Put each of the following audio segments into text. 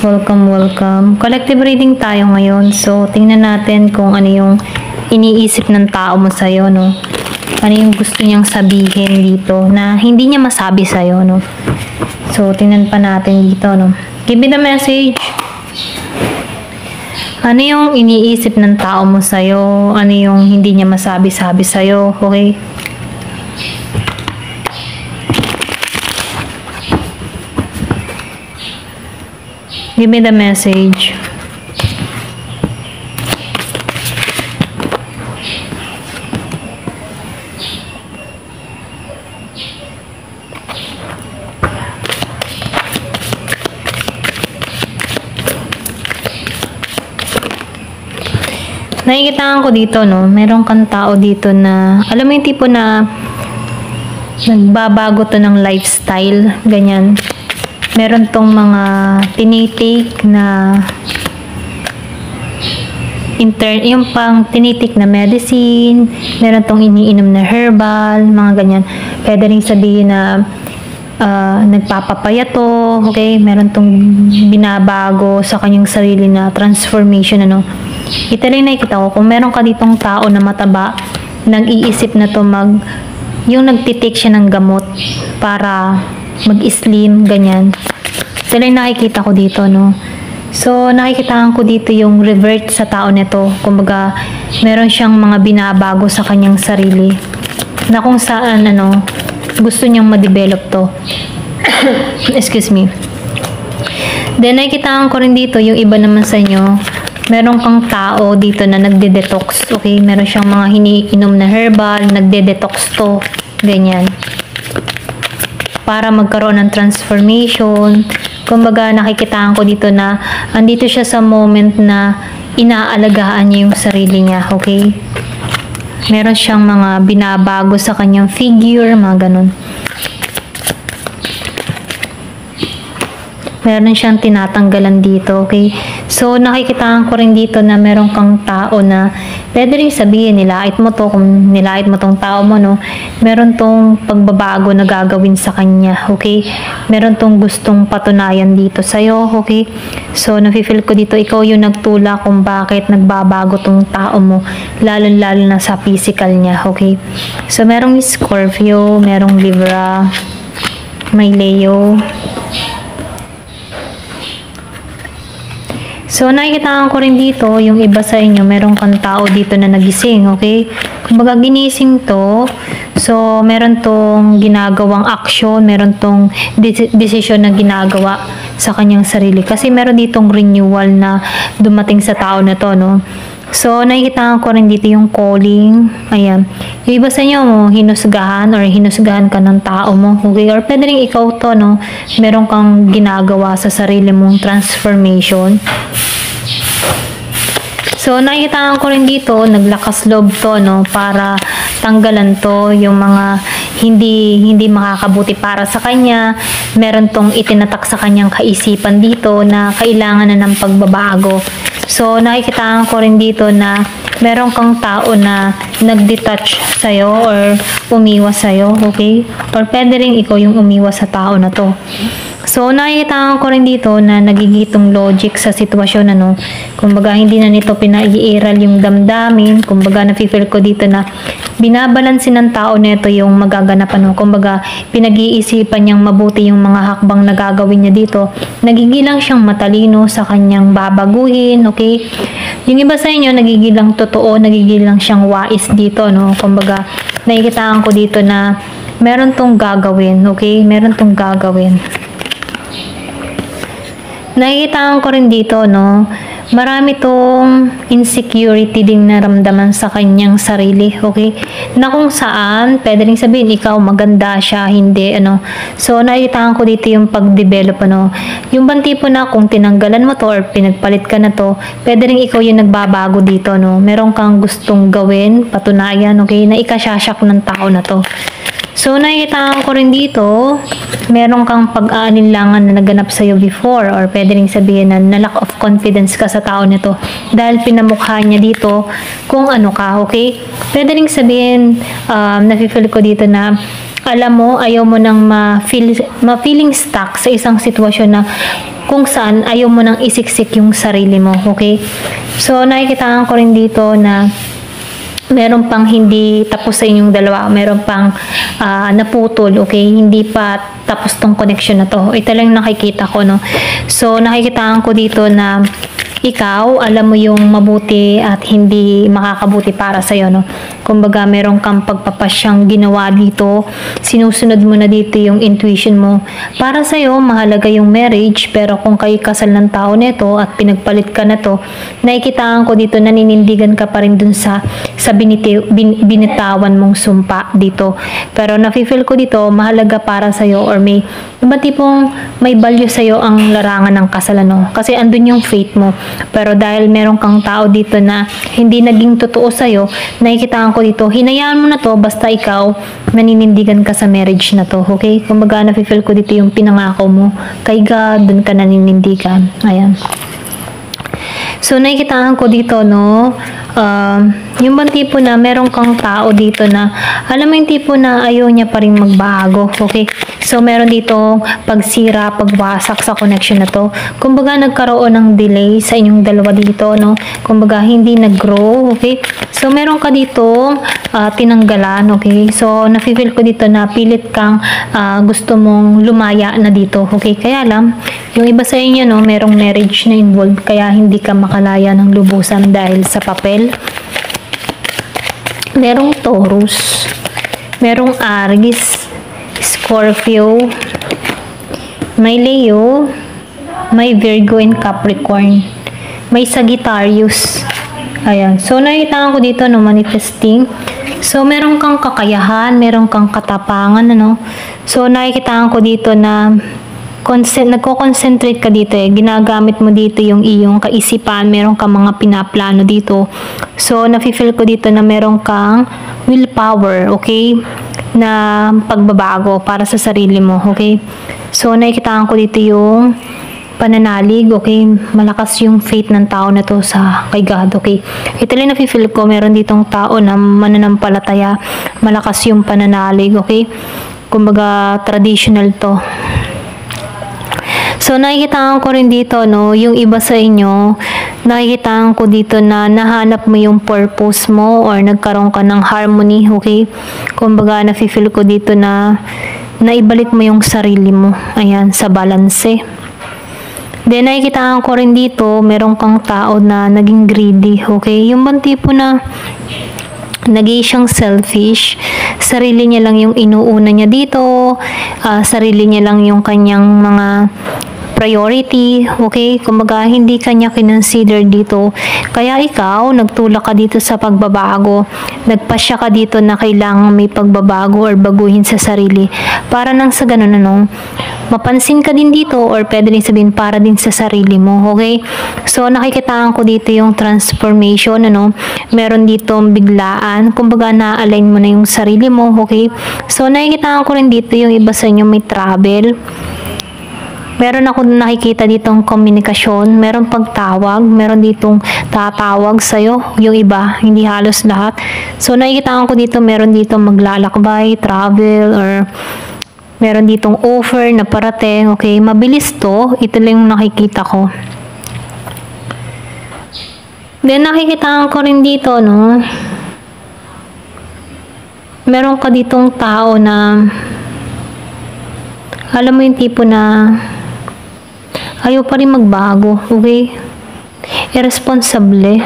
Welcome, welcome. Collective reading tayo ngayon. So, tingnan natin kung ano yung iniisip ng tao mo sa'yo, no? Ano yung gusto niyang sabihin dito na hindi niya masabi sa'yo, no? So, tingnan pa natin dito, no? Give me the message. Ano yung iniisip ng tao mo sa'yo? Ano yung hindi niya masabi-sabi sa'yo? Okay? Give me the message. Nakikitaan ko dito, no? Meron kang tao dito na, alam mo yung tipo na nagbabago to ng lifestyle, ganyan. Meron tong mga tinitake na yung pang tinitake na medicine, meron tong iniinom na herbal, mga ganyan. Pwede rin sabihin na nagpapapaya to, okay? Meron tong binabago sa kanyang sarili na transformation, ano. Ito rin nakikita ko, kung meron ka ditong tao na mataba, nag-iisip na to yung nagtitake siya ng gamot para mag-slim, ganyan. So, lang nakikita ko dito, no? So, nakikitaan ko dito yung revert sa tao nito. Kumbaga, meron siyang mga binabago sa kanyang sarili na kung saan, gusto niyang ma-develop to. Excuse me. Then, nakikitaan ko rin dito yung iba naman sa inyo. Meron kang tao dito na nagde-detox, okay? Meron siyang mga hiniinom na herbal, nagde-detox to, ganyan. Para magkaroon ng transformation. Kumbaga, nakikitaan ko dito na andito siya sa moment na inaalagaan niya yung sarili niya, okay? Meron siyang mga binabago sa kanyang figure, mga ganun. Meron siyang tinatanggalan dito, okay? So, nakikitaan ko rin dito na meron kang tao na pwede rin sabihin, nilait mo to, kung nilait mo tong tao mo, no? Meron tong pagbabago na gagawin sa kanya, okay? Meron tong gustong patunayan dito sa'yo, okay? So, nafe-feel ko dito, ikaw yung nagtula kung bakit nagbabago tong tao mo, lalo-lalo na sa physical niya, okay? So, merong Scorpio, merong Libra, may Leo. So, nakikitaan ko rin dito, yung iba sa inyo, meron kang tao dito na nagising, okay? Kumbaga, ginising to, so, meron tong ginagawang action, meron tong decision na ginagawa sa kanyang sarili. Kasi meron ditong renewal na dumating sa tao na to, no? So, nakikitaan ko rin dito yung calling, ayan. Yung iba sa inyo, hinusgahan or hinusgahan ka ng tao mo, okay? Or pwede rin ikaw to, no? Meron kang ginagawa sa sarili mong transformation. So, nakikitaan ko rin dito, naglakas loob to, no, para tanggalan to, yung mga hindi makakabuti para sa kanya. Meron tong itinatak sa kanyang kaisipan dito na kailangan na ng pagbabago. So, nakikitaan ko rin dito na meron kang tao na nag-detach sa'yo or umiwas sa'yo, okay? Or pwede rin ikaw yung umiwas sa tao na to. So, nakikitaan ko rin dito na nagigitong logic sa sitwasyon, kumbaga, hindi na nito pinaiiral yung damdamin, kumbaga, nafe-feel ko dito na binabalansin ng tao nito yung magaganapan, kumbaga, pinag-iisipan niyang mabuti yung mga hakbang na gagawin niya dito, nagigilang siyang matalino sa kanyang babaguhin, okay? Yung iba sa inyo, nagigilang totoo, nagigilang siyang wais dito, kumbaga, nakikitaan ko dito na meron tong gagawin, okay? Meron tong gagawin. Nakikitaan ko rin dito, marami tong insecurity ding naramdaman sa kanyang sarili, okay? Na kung saan, pwede rin sabihin, ikaw maganda siya, hindi, So, nakikitaan ko dito yung pag-develop, yung bang tipo na kung tinanggalan mo to or pinagpalit ka na to, pwede rin ikaw yung nagbabago dito, Meron kang gustong gawin, patunayan, okay? Na ikasasyak ng tao na to. So, nakikitaan ko rin dito, meron kang pag-aalinlangan na naganap sa'yo before or pwede rin sabihin na lack of confidence ka sa tao nito dahil pinamukha niya dito kung ano ka, okay? Pwede rin sabihin, nafe-feel ko dito na alam mo, ayaw mo nang ma-feeling stuck sa isang sitwasyon na kung saan ayaw mo nang isiksik yung sarili mo, okay? So, nakikita ko rin dito na meron pang hindi tapos sa inyong dalawa, meron pang naputol, okay? Hindi pa tapos tong connection na to. Ito lang nakikita ko, no? So, nakikita ko dito na ikaw, alam mo yung mabuti at hindi makakabuti para sa'yo, no? Kumbaga, meron kang pagpapasyang ginawa dito. Sinusunod mo na dito yung intuition mo. Para sa'yo, mahalaga yung marriage, pero kung kayo kasal ng tao nito at pinagpalit ka na to, nakikitaan ko dito, naninindigan ka pa rin dun sa binitawan mong sumpa dito. Pero nafe-feel ko dito, mahalaga para sa'yo or may iba tipong may value sa'yo ang larangan ng kasalan, no? Kasi andun yung faith mo. Pero dahil meron kang tao dito na hindi naging totoo sa'yo, nakikitaan ko dito, hinayaan mo na to basta ikaw naninindigan ka sa marriage na to, okay? Kumbaga, nafe-feel ko dito yung pinangako mo kay God, dun ka naninindigan. Ayan. So, nakikitaan ko dito, no, yung bang tipo na meron kang tao dito na, alam mo yung tipo na ayaw niya pa rin magbago, okay? So, meron dito pagsira, pagwasak sa connection na to. Kumbaga, nagkaroon ng delay sa inyong dalawa dito, no? Kumbaga, hindi nag-grow, okay? So, meron ka dito tinanggalan, okay? So, nafe-feel ko dito na pilit kang gusto mong lumaya na dito, okay? Kaya lang, yung iba sa inyo, no, merong marriage na involved, kaya hindi ka makalaya ng lubusan dahil sa papel. Merong Taurus, merong Aries, Scorpio, may Leo, may Virgo and Capricorn, may Sagittarius. Ayan. So, nakita ko dito, no, manifesting. So, meron kang kakayahan, meron kang katapangan, ano. So, nakikita ko dito na nagko-concentrate ka dito, ginagamit mo dito yung iyong kaisipan, meron kang mga pinaplano dito. So, nafe-feel ko dito na meron kang willpower, okay, na pagbabago para sa sarili mo, okay. So, nakikita ko dito yung pananalig, okay, malakas yung faith ng tao na to sa kay God, okay. Ito lang nafe-feel ko, meron ditong tao na mananampalataya, malakas yung pananalig, okay. Kumbaga, traditional to. So, nakikita ko rin dito, no, yung iba sa inyo, nakikita ko dito na nahanap mo yung purpose mo or nagkaroon ka ng harmony, okay? Kumbaga, nafe-feel ko dito na naibalik mo yung sarili mo, ayan, sa balanse. Then, nakikita ko rin dito, meron kang tao na naging greedy, okay? Yung bang tipo na naging siyang selfish, sarili niya lang yung inuuna niya dito, sarili niya lang yung kanyang mga priority, okay? Kumbaga, hindi kanya kinonsider dito. Kaya ikaw, nagtulak ka dito sa pagbabago. Nagpasya ka dito na kailangan may pagbabago or baguhin sa sarili. Para nang sa ganun, ano, mapansin ka din dito or pwede rin sabihin para din sa sarili mo, okay? So, nakikitaan ko dito yung transformation, ano, meron dito biglaan, kumbaga na-align mo na yung sarili mo, okay? So, nakikitaan ko rin dito yung iba sa inyo may travel. Meron ako nakikita ditong komunikasyon, meron pagtawag, meron ditong tatawag sa'yo, yung iba, hindi halos lahat. So, nakikita ko dito, meron ditong maglalakbay, travel, or meron ditong offer na parating, okay, mabilis to, ito lang yung nakikita ko. Then, nakikita ko rin dito, no, meron ka ditong tao na, alam mo yung tipo na, ayaw pa rin magbago, okay? Irresponsable.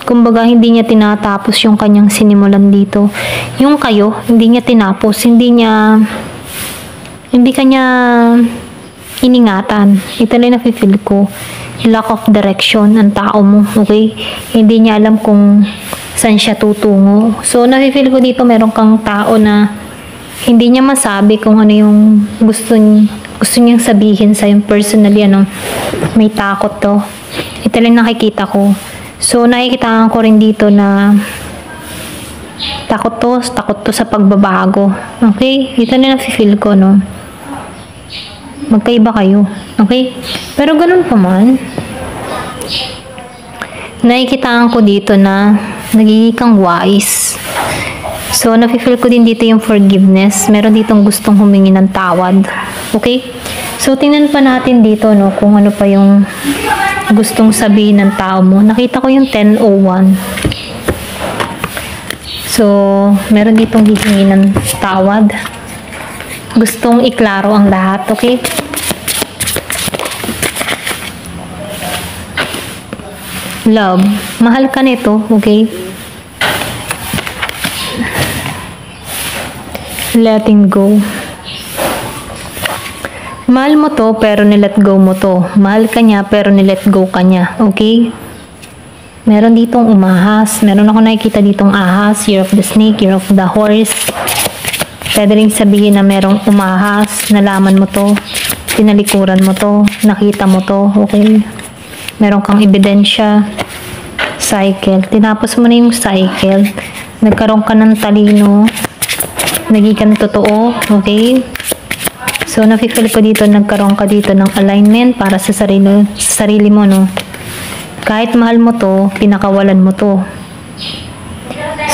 Kumbaga, hindi niya tinatapos yung kanyang sinimulan dito. Yung kayo, hindi niya tinapos, hindi kanya iningatan. Ito lang nafe-feel ko. Lack of direction ng tao mo, okay? Hindi niya alam kung saan siya tutungo. So, nafe-feel ko dito, meron kang tao na hindi niya masabi kung ano yung gusto niyang sabihin sa yung personally, ano, may takot to. Ito lang nakikita ko. So, nakikita ko rin dito na takot to sa pagbabago. Okay? Ito na nafe-feel ko, no? Magkaiba kayo. Okay? Pero ganun pa man, nakikita ko dito na nagiging kang wise. So, nafe-feel ko din dito yung forgiveness. Meron ditong gustong humingi ng tawad. Okay? So, tingnan pa natin dito, no, kung ano pa yung gustong sabihin ng tao mo. Nakita ko yung 10:01. So, meron ditong hihingi ng tawad. Gustong iklaro ang lahat, okay? Love, mahal ka nito, okay? Letting go. Mahal mo to, pero nilet go mo to. Mahal ka niya, pero nilet go ka niya, okay? Meron ditong umahas. Meron ako nakikita ditong ahas. Year of the snake, year of the horse. Pwede rin sabihin na merong umahas. Nalaman mo to. Tinalikuran mo to. Nakita mo to. Okay? Meron kang ebidensya. Cycle. Tinapos mo na yung cycle. Nagkaroon ka ng talino. Naging ka ng totoo. Okay? So, nafe-feel ko dito, nagkaroon ka dito ng alignment para sa sarili mo, no? Kahit mahal mo to, pinakawalan mo to.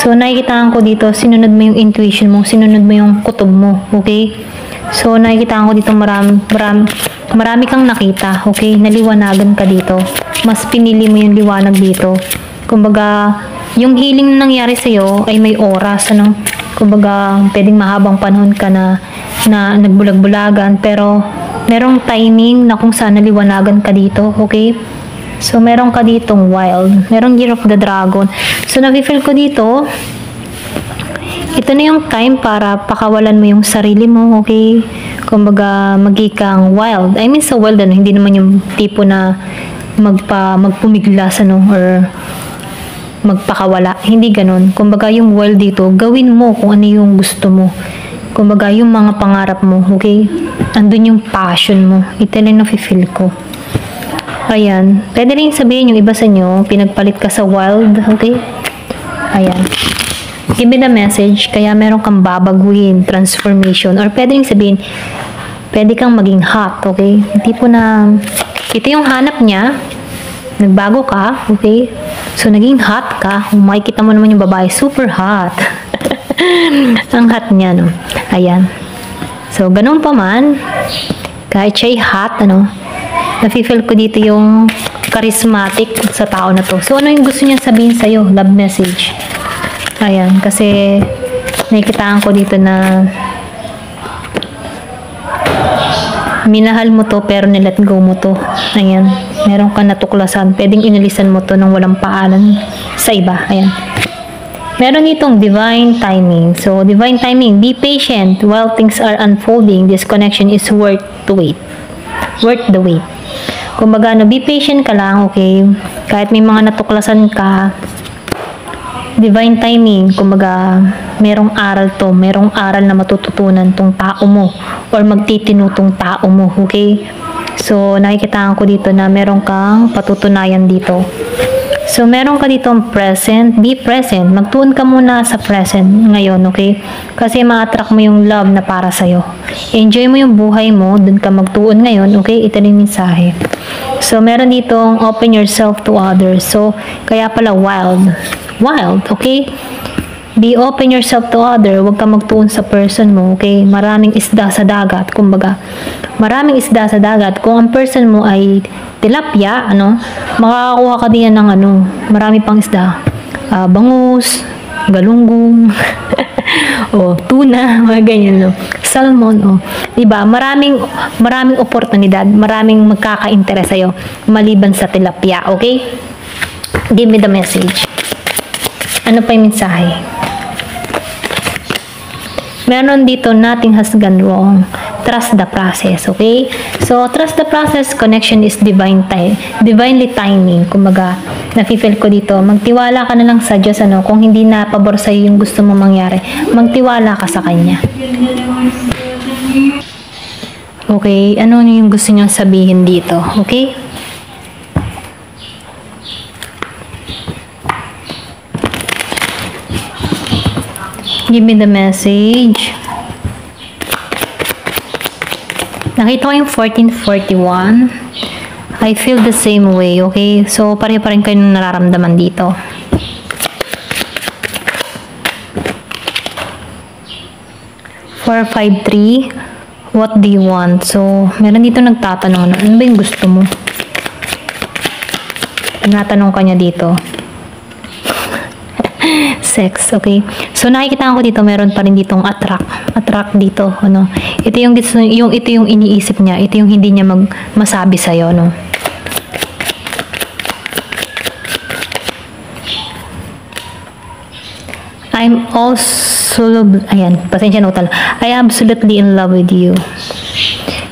So, nakikitaan ko dito, sinunod mo yung intuition mo, sinunod mo yung kutob mo, okay? So, nakikitaan ko dito, marami kang nakita, okay? Naliwanagan ka dito. Mas pinili mo yung liwanag dito. Kumbaga, yung healing na nangyari sa'yo ay may oras, ano? Kumbaga, pwedeng mahabang panahon ka na nagbulag-bulagan, pero merong timing na kung saan naliwanagan ka dito, okay? So, meron ka ditong wild. Merong year of the dragon. So, nafe-feel ko dito, ito na yung time para pakawalan mo yung sarili mo, okay? Kumbaga, magikang wild. I mean, sa wild, ano, hindi naman yung tipo na magpumiglas, ano, or magpakawala. Hindi ganun. Kumbaga, yung wild dito, gawin mo kung ano yung gusto mo. Kumbaga, yung mga pangarap mo, okay? Andun yung passion mo. Ito na yung nafe-feel ko. Ayan. Pwede rin sabihin yung iba sa inyo, pinagpalit ka sa wild, okay? Ayan. Give me the message, kaya meron kang babaguhin, transformation, or pwede rin sabihin, pwede kang maging hot, okay? Tipo na, ito yung hanap niya, nagbago ka, okay? So, naging hot ka, kung makikita mo naman yung babae, super hot. Ang hot niya, no? Ayan. So, ganun pa man, kahit siya'y hot, ano, nafe-feel ko dito yung charismatic sa tao na to. So, ano yung gusto niya sabihin sa'yo? Love message. Ayan, kasi nakikitaan ko dito na minahal mo to pero nilet go mo to. Ayan, meron ka natuklasan. Pwedeng inilisan mo to nang walang paalan sa iba. Ayan. Meron itong divine timing. So, divine timing, be patient while things are unfolding. This connection is worth the wait. Worth the wait. Kumbaga, be patient ka lang, okay? Kahit may mga natuklasan ka, divine timing, kumbaga, merong aral to, merong aral na matututunan tong tao mo, or magtitino tong tao mo, okay? So, nakikitaan ko dito na meron kang patutunayan dito. So, meron ka dito present, be present. Magtuon ka muna sa present ngayon, okay? Kasi ma-attract mo yung love na para sa'yo. Enjoy mo yung buhay mo, dun ka magtuon ngayon, okay? Ito na yung mensahe. So, meron ditong open yourself to others. So, kaya pala wild. Wild, okay? Be open yourself to other. Huwag ka magtuon sa person mo, okay? Maraming isda sa dagat, kumbaga. Maraming isda sa dagat. Kung ang person mo ay tilapia, ano, makakakuha ka din ng ano, marami pang isda. Bangus, galunggong, o tuna, mga ganyan, no? Salmon, o. Diba? Maraming oportunidad, maraming magkaka-interest sa'yo, maliban sa tilapia, okay? Give me the message. Ano pa yung mensahe? Meron dito, nothing has gone wrong. Trust the process, okay? So, trust the process, connection is divinely timing. Kumbaga, nafe-feel ko dito, magtiwala ka na lang sa Diyos, ano, kung hindi na pabor sa'yo yung gusto mo mangyari, magtiwala ka sa Kanya. Okay, ano yung gusto niyong sabihin dito, okay? Give me the message. Nakita ko yung 1441. I feel the same way, okay? So, pare-pareho kayo nararamdaman dito. (453) What do you want? So, meron dito nagtatanong, ano ba yung gusto mo? Tinatanong ka niya dito. Sex, okay? So, nakikita ko dito, meron pa rin ditong attract dito, ano? Ito yung iniisip niya, ito yung hindi niya masabi sa'yo, no? I'm also, ayan, pasensya na utala. I am absolutely in love with you.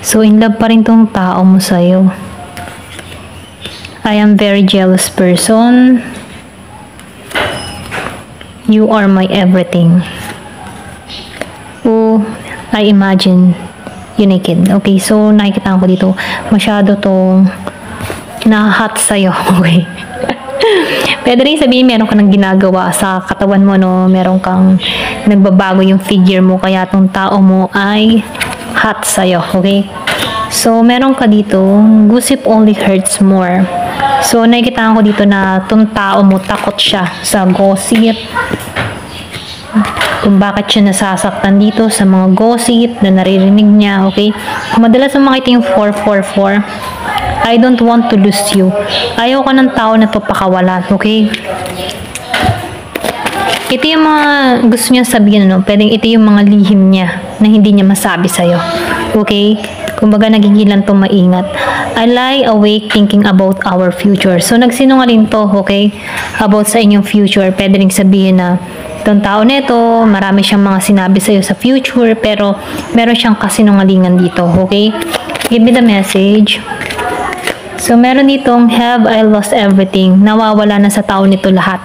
So, in love pa rin tong tao mo sa'yo. I am very jealous person. You are my everything. Oh, I imagine you naked. Okay, so nakikita ko dito, masyado tong na-hot sa'yo. Okay. Pwede rin sabihin, meron ka ng ginagawa sa katawan mo, no? Meron kang nagbabago yung figure mo, kaya tong tao mo ay hot sa'yo. Okay? So, meron ka dito, gossip only hurts more. So, nakikita ko dito na tong tao mo, takot siya sa gossip. Kung bakit siya nasasaktan dito sa mga gossip na naririnig niya, okay? Madalas mo makita yung 444. I don't want to lose you. Ayaw ka ng tao na to pakawalan, okay? Ito yung mga gusto niya sabihin, no? Pwedeng ito yung mga lihim niya na hindi niya masabi sa'yo, okay? Kumbaga nagigilan to maingat. I lie awake thinking about our future. So, nagsinungaling to, okay? About sa inyong future. Pwede rin sabihin na itong tao nito, marami siyang mga sinabi sa'yo sa future, pero meron siyang kasinungalingan dito, okay? Give me the message. So, meron ditong, have I lost everything? Nawawala na sa tao nito lahat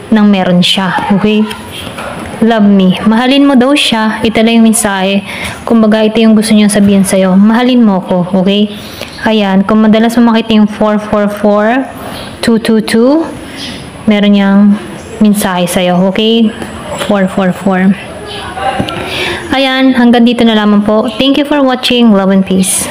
ng meron siya, okay? Love me. Mahalin mo daw siya. Ito lang yung mensahe. Kumbaga, ito yung gusto niyang sabihin sa'yo. Mahalin mo ko, okay? Ayan, kung madalas mo makita yung 444, 222, meron niyang mensahe sa'yo, okay? 444. Ayan, hanggang dito na lamang po. Thank you for watching. Love and peace.